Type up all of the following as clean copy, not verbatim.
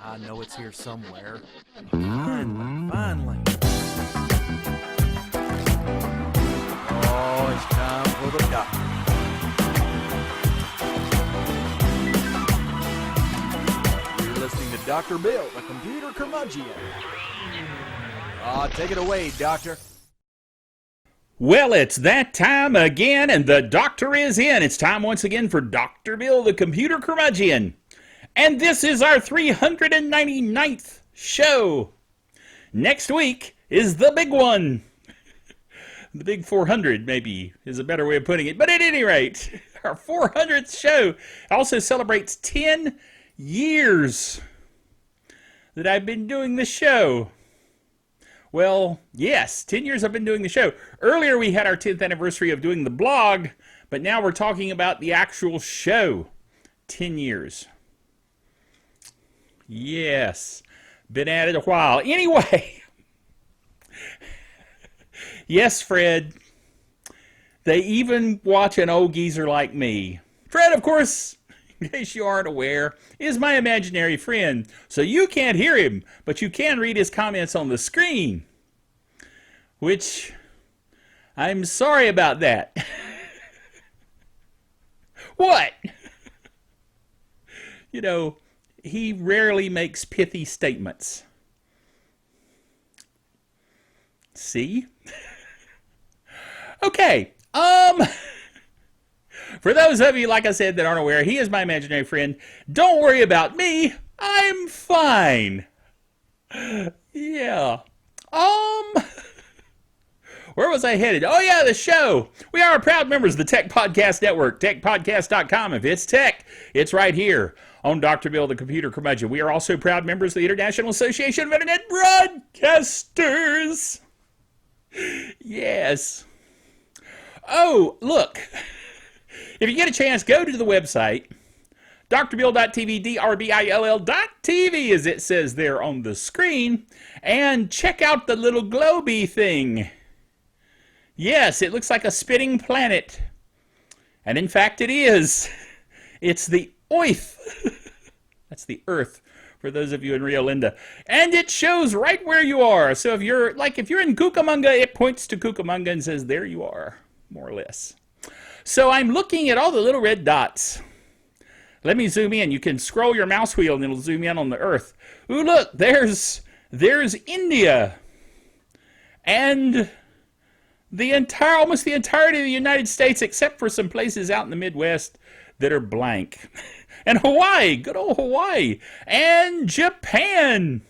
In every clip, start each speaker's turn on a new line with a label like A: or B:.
A: I know it's here somewhere. Finally. Oh, it's time for the doctor. You're listening to Dr. Bill, the computer curmudgeon. Take it away, Doctor.
B: Well, it's that time again, and the doctor is in. It's time once again for Dr. Bill, the computer curmudgeon. And this is our 399th show. Next week is the big one. The big 400, maybe, is a better way of putting it. But at any rate, our 400th show also celebrates 10 years that I've been doing the show. Well, yes, 10 years I've been doing the show. Earlier we had our 10th anniversary of doing the blog, but now we're talking about the actual show. 10 years. Yes, been at it a while. Anyway, yes, Fred, they even watch an old geezer like me. Fred, of course, in case you aren't aware, is my imaginary friend. So you can't hear him, but you can read his comments on the screen. Which, I'm sorry about that. What? You know, he rarely makes pithy statements. See? Okay, for those of you, like I said, that aren't aware, he is my imaginary friend. Don't worry about me. I'm fine. Yeah. Where was I headed? Oh, yeah, the show. We are proud members of the Tech Podcast Network, techpodcast.com. If it's tech, it's right here on Dr. Bill, the computer curmudgeon. We are also proud members of the International Association of Internet Broadcasters. Yes. Oh, look. If you get a chance, go to the website, drbill.tv, drbill.tv, as it says there on the screen, and check out the little globy thing. Yes, it looks like a spitting planet. And in fact, it is. It's the Oith. That's the Earth, for those of you in Rio Linda. And it shows right where you are. So if you're in Cucamonga, it points to Cucamonga and says, there you are, more or less. So I'm looking at all the little red dots. Let me zoom in. You can scroll your mouse wheel and it'll zoom in on the Earth. Ooh, look, there's India. And almost the entirety of the United States, except for some places out in the Midwest that are blank. And Hawaii, good old Hawaii. And Japan.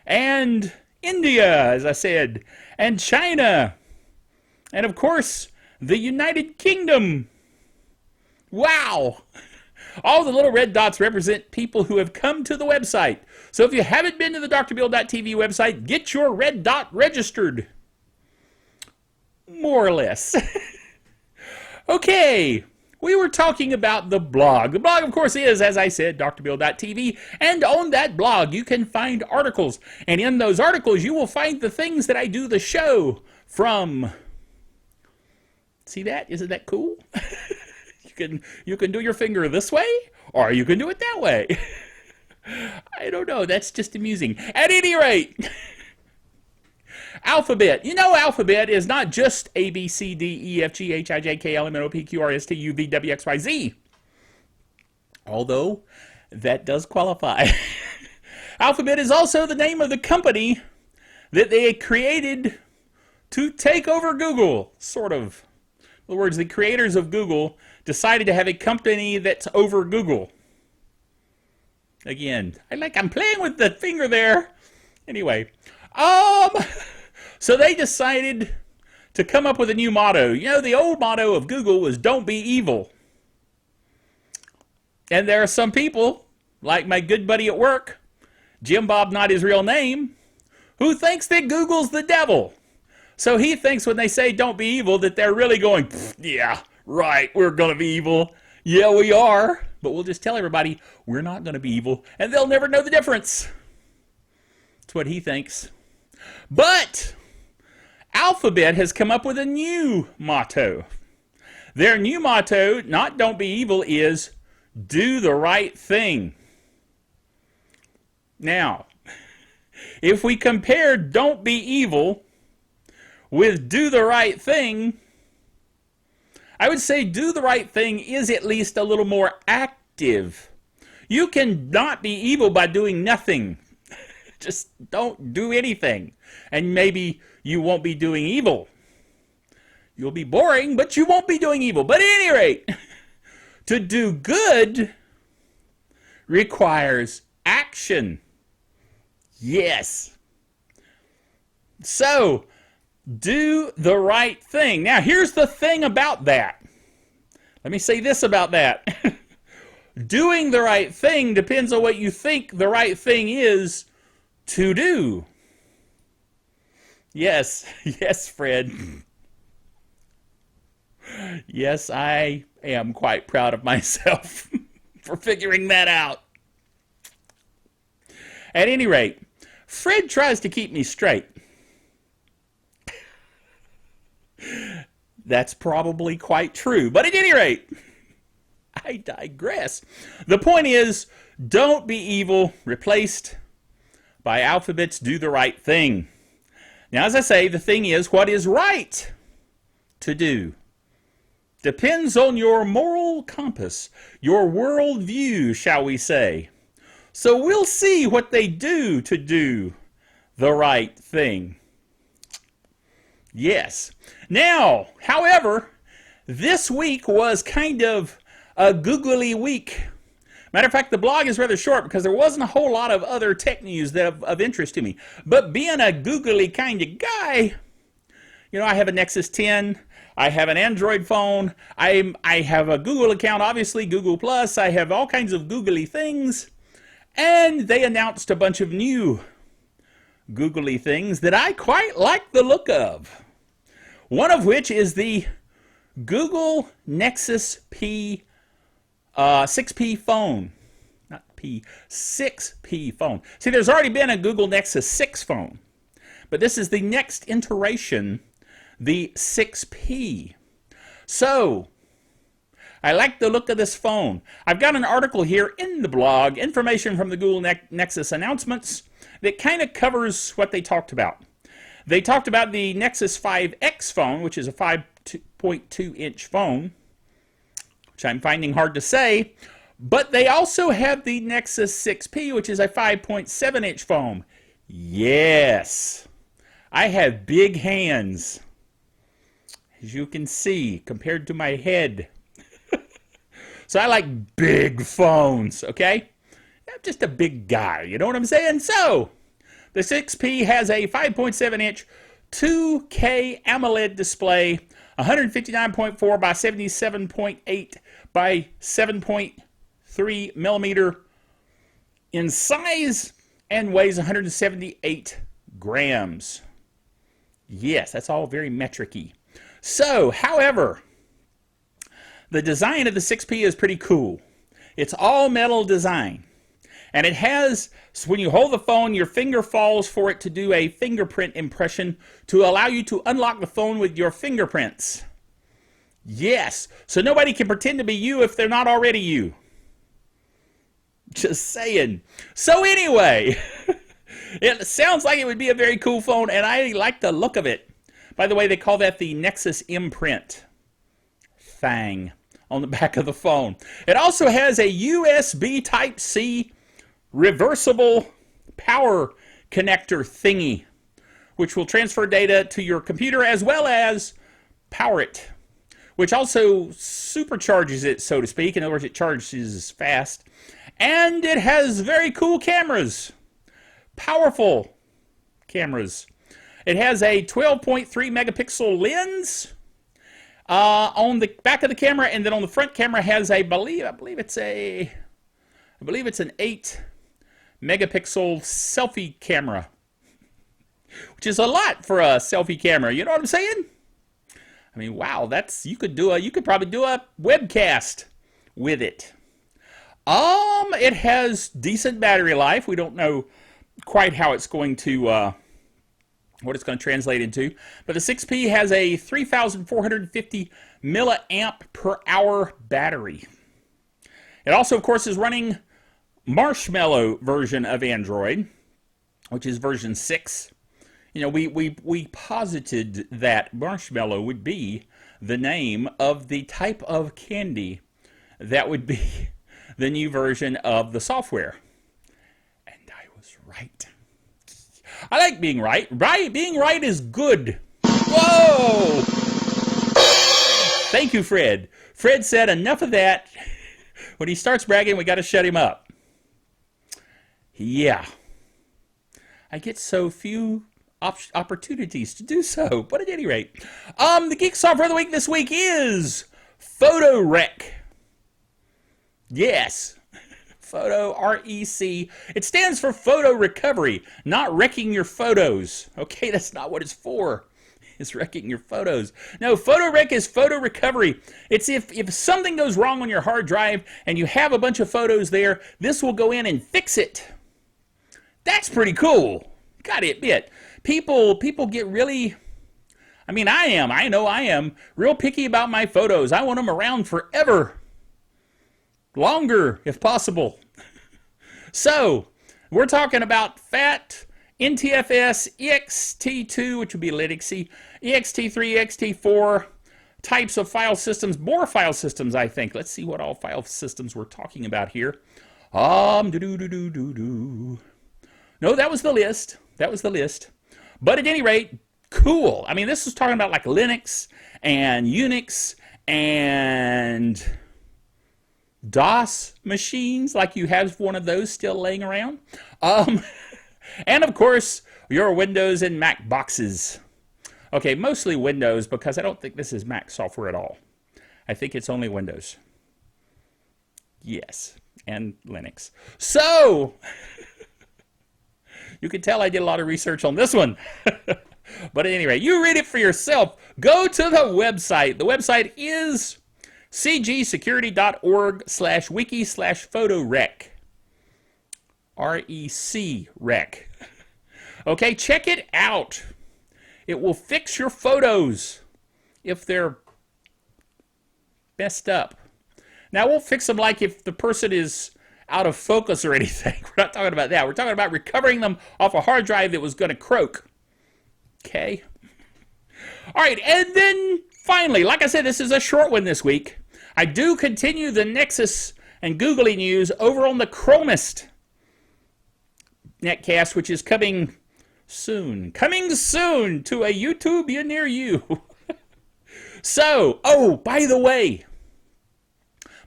B: And India, as I said. And China. And of course, the United Kingdom. Wow. All the little red dots represent people who have come to the website. So if you haven't been to the drbill.tv website, get your red dot registered. More or less. Okay, we were talking about the blog. The blog, of course, is, as I said, drbill.tv. And on that blog, you can find articles. And in those articles, you will find the things that I do the show from. See that? Isn't that cool? You can do your finger this way, or you can do it that way. I don't know. That's just amusing. At any rate, Alphabet. You know, Alphabet is not just A, B, C, D, E, F, G, H, I, J, K, L, M, N, O, P, Q, R, S, T, U, V, W, X, Y, Z. Although, that does qualify. Alphabet is also the name of the company that they created to take over Google, sort of. In other words, the creators of Google decided to have a company that's over Google. Again, I'm playing with the finger there. Anyway, so they decided to come up with a new motto. You know, the old motto of Google was "Don't be evil." And there are some people, like my good buddy at work, Jim Bob, not his real name, who thinks that Google's the devil. So he thinks when they say "don't be evil" that they're really going, yeah, right, we're going to be evil. Yeah, we are. But we'll just tell everybody we're not going to be evil, and they'll never know the difference. That's what he thinks. But Alphabet has come up with a new motto. Their new motto, not "don't be evil," is do the right thing. Now, if we compare don't be evil with do the right thing, I would say do the right thing is at least a little more active. You can not be evil by doing nothing. Just don't do anything. And maybe you won't be doing evil. You'll be boring, but you won't be doing evil. But at any rate, to do good requires action. Yes. So, do the right thing. Now, here's the thing about that. Let me say this about that. Doing the right thing depends on what you think the right thing is to do. Yes, yes, Fred. Yes, I am quite proud of myself for figuring that out. At any rate, Fred tries to keep me straight. That's probably quite true. But at any rate, I digress. The point is, don't be evil, replaced by alphabets, do the right thing. Now, as I say, the thing is, what is right to do depends on your moral compass, your worldview, shall we say. So we'll see what they do to do the right thing. Yes. Now, however, this week was kind of a googly week. Matter of fact, the blog is rather short because there wasn't a whole lot of other tech news that of interest to me. But being a googly kind of guy, you know, I have a Nexus 10. I have an Android phone. I have a Google account, obviously, Google+. I have all kinds of googly things. And they announced a bunch of new googly things that I quite like the look of. One of which is the Google Nexus P 6P phone. Not P, 6P phone. See, there's already been a Google Nexus 6 phone. But this is the next iteration, the 6P. So, I like the look of this phone. I've got an article here in the blog, information from the Google Nexus announcements, that kind of covers what they talked about. They talked about the Nexus 5X phone, which is a 5.2-inch phone, which I'm finding hard to say, but they also have the Nexus 6P, which is a 5.7-inch phone. Yes, I have big hands, as you can see, compared to my head. So I like big phones, okay? I'm just a big guy, you know what I'm saying? So, the 6P has a 5.7-inch 2K AMOLED display, 159.4 by 77.8 by 7.3 millimeter in size and weighs 178 grams. Yes, that's all very metric-y. So, however, the design of the 6P is pretty cool. It's all metal design. And it has, so when you hold the phone, your finger falls for it to do a fingerprint impression to allow you to unlock the phone with your fingerprints. Yes, so nobody can pretend to be you if they're not already you. Just saying. So anyway, it sounds like it would be a very cool phone, and I like the look of it. By the way, they call that the Nexus imprint thing on the back of the phone. It also has a USB Type-C reversible power connector thingy, which will transfer data to your computer as well as power it, which also supercharges it, so to speak. In other words, it charges fast. And it has very cool cameras, powerful cameras. It has a 12.3 megapixel lens on the back of the camera, and then on the front camera has I believe it's an 8 megapixel selfie camera, which is a lot for a selfie camera. You know what I'm saying? I mean, wow, you could probably do a webcast with it. It has decent battery life. We don't know quite how it's going to what it's going to translate into, but the 6P has a 3,450 milliamp per hour battery. It also, of course, is running Marshmallow version of Android, which is version 6. You know, we posited that Marshmallow would be the name of the type of candy that would be the new version of the software. And I was right. I like being right. Being right is good. Whoa! Thank you, Fred. Fred said enough of that. When he starts bragging, we got to shut him up. Yeah. I get so few opportunities to do so. But at any rate, the geek software of the week this week is PhotoRec. Yes. Photo, R-E-C. It stands for photo recovery, not wrecking your photos. Okay, that's not what it's for. It's wrecking your photos. No, PhotoRec is photo recovery. It's if something goes wrong on your hard drive and you have a bunch of photos there, this will go in and fix it. That's pretty cool. Gotta admit. People get really, I mean, I know I am real picky about my photos. I want them around forever. Longer, if possible. So, we're talking about FAT, NTFS, ext2, which would be Linux, ext3, ext4 types of file systems, more file systems, I think. Let's see what all file systems we're talking about here. No, that was the list. That was the list. But at any rate, cool. I mean, this is talking about like Linux and Unix and DOS machines, like you have one of those still laying around. And of course, your Windows and Mac boxes. Okay, mostly Windows, because I don't think this is Mac software at all. I think it's only Windows. Yes, and Linux. So, you can tell I did a lot of research on this one. But anyway, you read it for yourself. Go to the website. The website is cgsecurity.org/wiki/photorec. R-E-C rec. Okay, check it out. It will fix your photos if they're messed up. Now, it won't fix them like if the person is out of focus or anything. We're not talking about that. We're talking about recovering them off a hard drive that was going to croak. Okay? All right, and then finally, like I said, this is a short one this week. I do continue the Nexus and Googly news over on the Chromist netcast, which is coming soon. Coming soon to a YouTube near you. So, oh, by the way,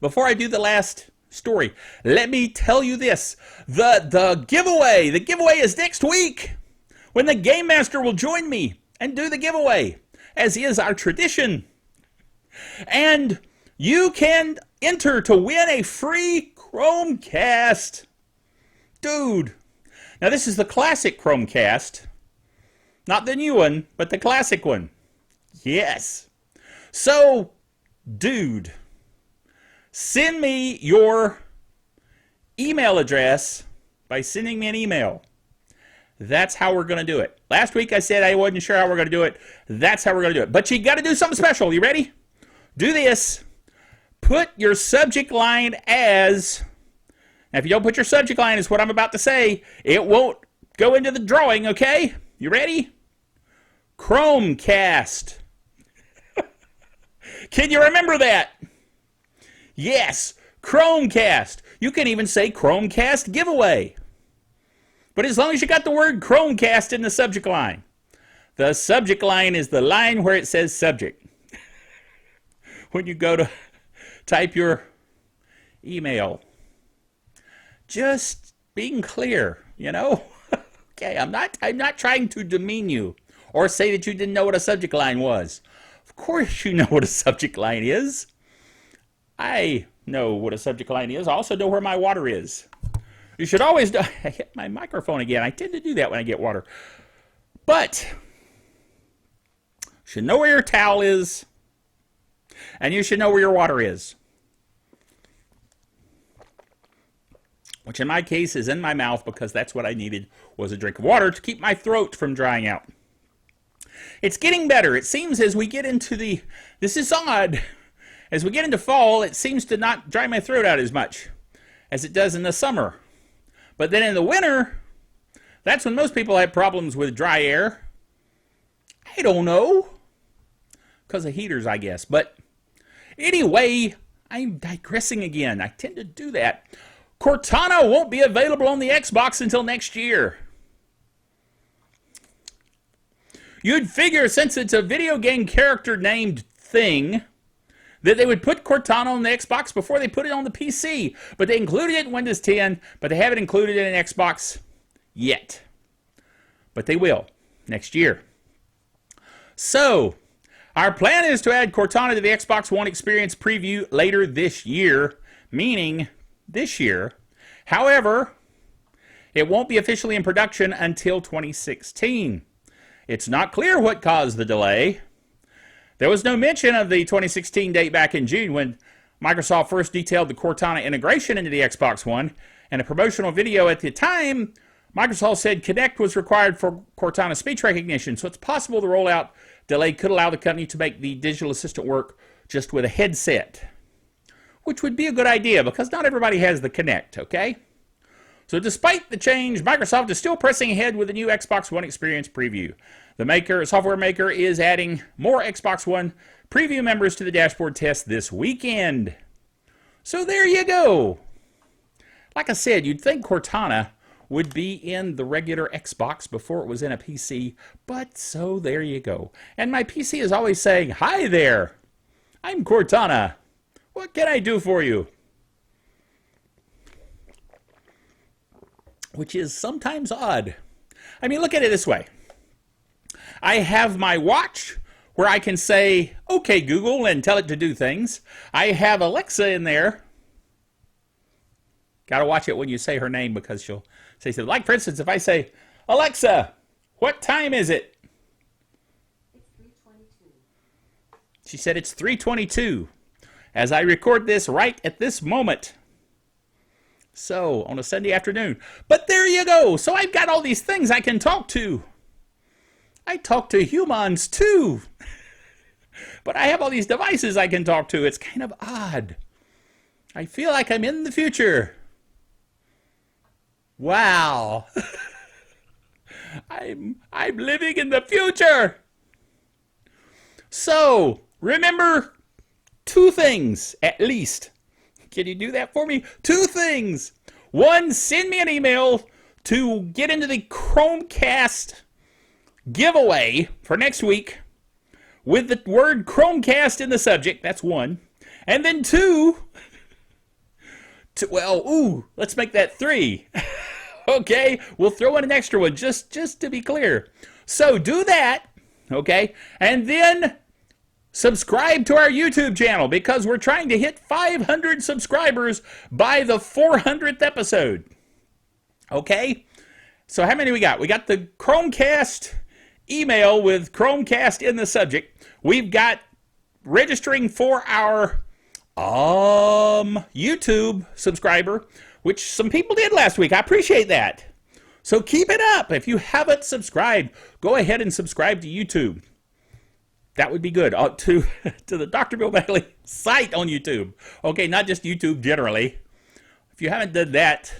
B: before I do the last story, let me tell you this. The giveaway is next week, when the Game Master will join me and do the giveaway, as is our tradition. And you can enter to win a free Chromecast. Dude. Now, this is the classic Chromecast. Not the new one, but the classic one. Yes. So, dude, send me your email address by sending me an email. That's how we're going to do it. Last week I said I wasn't sure how we're going to do it. That's how we're going to do it. But you got to do something special. You ready? Do this. Put your subject line as... Now, if you don't put your subject line as what I'm about to say, it won't go into the drawing, okay? You ready? Chromecast. Can you remember that? Yes, Chromecast. You can even say Chromecast giveaway. But as long as you got the word Chromecast in the subject line. The subject line is the line where it says subject. When you go to type your email. Just being clear, you know? Okay, I'm not trying to demean you or say that you didn't know what a subject line was. Of course you know what a subject line is. I know what a subject line is. I also know where my water is. You should always know. I hit my microphone again. I tend to do that when I get water. But you should know where your towel is, and you should know where your water is. Which in my case is in my mouth, because that's what I needed, was a drink of water to keep my throat from drying out. It's getting better. It seems as we get into the... This is odd. As we get into fall, it seems to not dry my throat out as much as it does in the summer. But then in the winter, that's when most people have problems with dry air. I don't know. Because of heaters, I guess. But anyway, I'm digressing again. I tend to do that. Cortana won't be available on the Xbox until next year. You'd figure, since it's a video game character named thing, that they would put Cortana on the Xbox before they put it on the PC. But they included it in Windows 10, but they haven't included it in Xbox yet. But they will next year. So, our plan is to add Cortana to the Xbox One Experience preview later this year, meaning this year. However, it won't be officially in production until 2016. It's not clear what caused the delay. There was no mention of the 2016 date back in June when Microsoft first detailed the Cortana integration into the Xbox One. In a promotional video at the time, Microsoft said Kinect was required for Cortana speech recognition, so it's possible the rollout delay could allow the company to make the digital assistant work just with a headset, which would be a good idea because not everybody has the Kinect, okay? So despite the change, Microsoft is still pressing ahead with the new Xbox One Experience preview. The software maker is adding more Xbox One preview members to the dashboard test this weekend. So there you go. Like I said, you'd think Cortana would be in the regular Xbox before it was in a PC, but so there you go. And my PC is always saying, "Hi there, I'm Cortana. What can I do for you?" Which is sometimes odd. I mean, look at it this way. I have my watch where I can say, "Okay, Google," and tell it to do things. I have Alexa in there. Got to watch it when you say her name because she'll say something. Like, for instance, if I say, "Alexa, what time is it?"
C: It's 3:22.
B: She said it's 3:22 as I record this right at this moment. So, on a Sunday afternoon. But there you go. So I've got all these things I can talk to. I talk to humans too. But I have all these devices I can talk to. It's kind of odd. I feel like I'm in the future. Wow. I'm living in the future. So, remember 2 things at least. Can you do that for me? 2 things. 1, send me an email to get into the Chromecast giveaway for next week with the word Chromecast in the subject. That's 1. And then 2, let's make that 3. Okay, we'll throw in an extra one just to be clear. So do that, okay? And then subscribe to our YouTube channel because we're trying to hit 500 subscribers by the 400th episode. Okay? So how many we got? We got the Chromecast email with Chromecast in the subject. We've got registering for our YouTube subscriber, which some people did last week. I appreciate that. So keep it up. If you haven't subscribed, go ahead and subscribe to YouTube. That would be good. To the Dr. Bill Bailey site on YouTube. Okay, not just YouTube generally. If you haven't done that,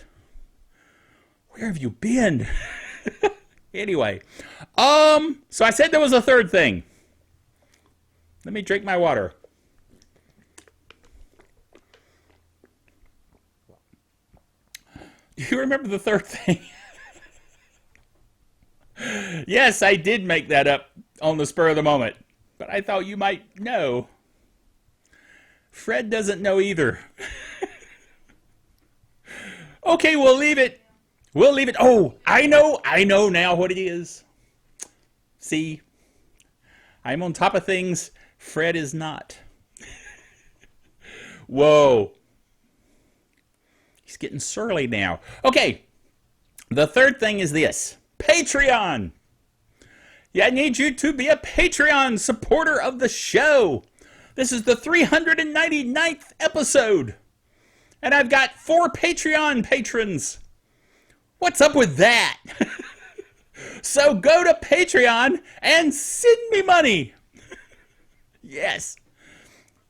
B: where have you been? Anyway, so I said there was a third thing. Let me drink my water. Do you remember the third thing? Yes, I did make that up on the spur of the moment. But I thought you might know. Fred doesn't know either. Okay, we'll leave it. We'll leave it. Oh, I know now what it is. See, I'm on top of things. Fred is not. Whoa. He's getting surly now. Okay, the third thing is this. Patreon. Yeah, I need you to be a Patreon supporter of the show. This is the 399th episode. And I've got 4 Patreon patrons. What's up with that? So go to Patreon and send me money. Yes.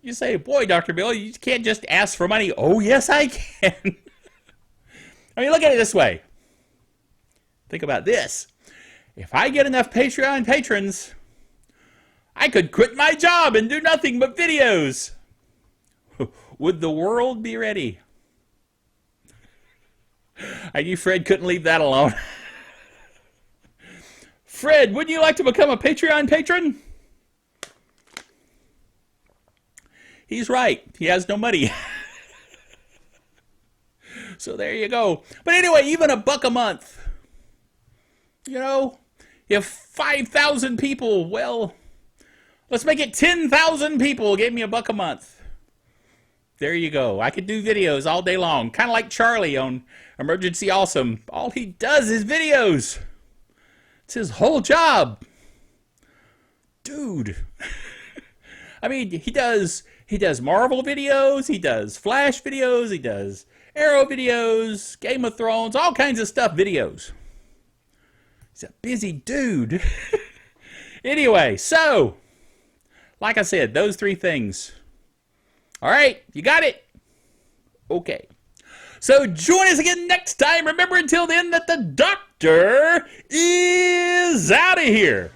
B: You say, boy, Dr. Bill, you can't just ask for money. Oh, yes, I can. I mean, look at it this way. Think about this. If I get enough Patreon patrons, I could quit my job and do nothing but videos. Would the world be ready? I knew Fred couldn't leave that alone. Fred, would you like to become a Patreon patron? He's right. He has no money. So there you go. But anyway, even $1 a month. You know, if 5,000 people, well, let's make it 10,000 people gave me $1 a month. There you go. I could do videos all day long. Kind of like Charlie on Emergency Awesome. All he does is videos. It's his whole job. Dude. I mean, he does Marvel videos, he does Flash videos, he does Arrow videos, Game of Thrones, all kinds of stuff videos. He's a busy dude. Anyway, so, like I said, those 3 things. All right, you got it? Okay. So join us again next time. Remember until then that the doctor is out of here.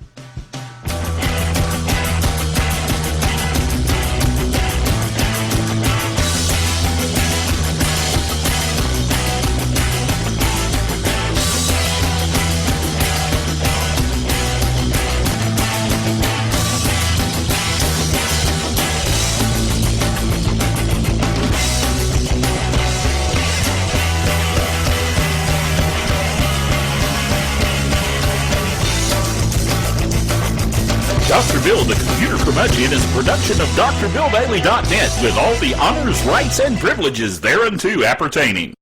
B: Dr. Bill, the Computer Curmudgeon, is a production of DrBillDaily.net with all the honors, rights, and privileges thereunto appertaining.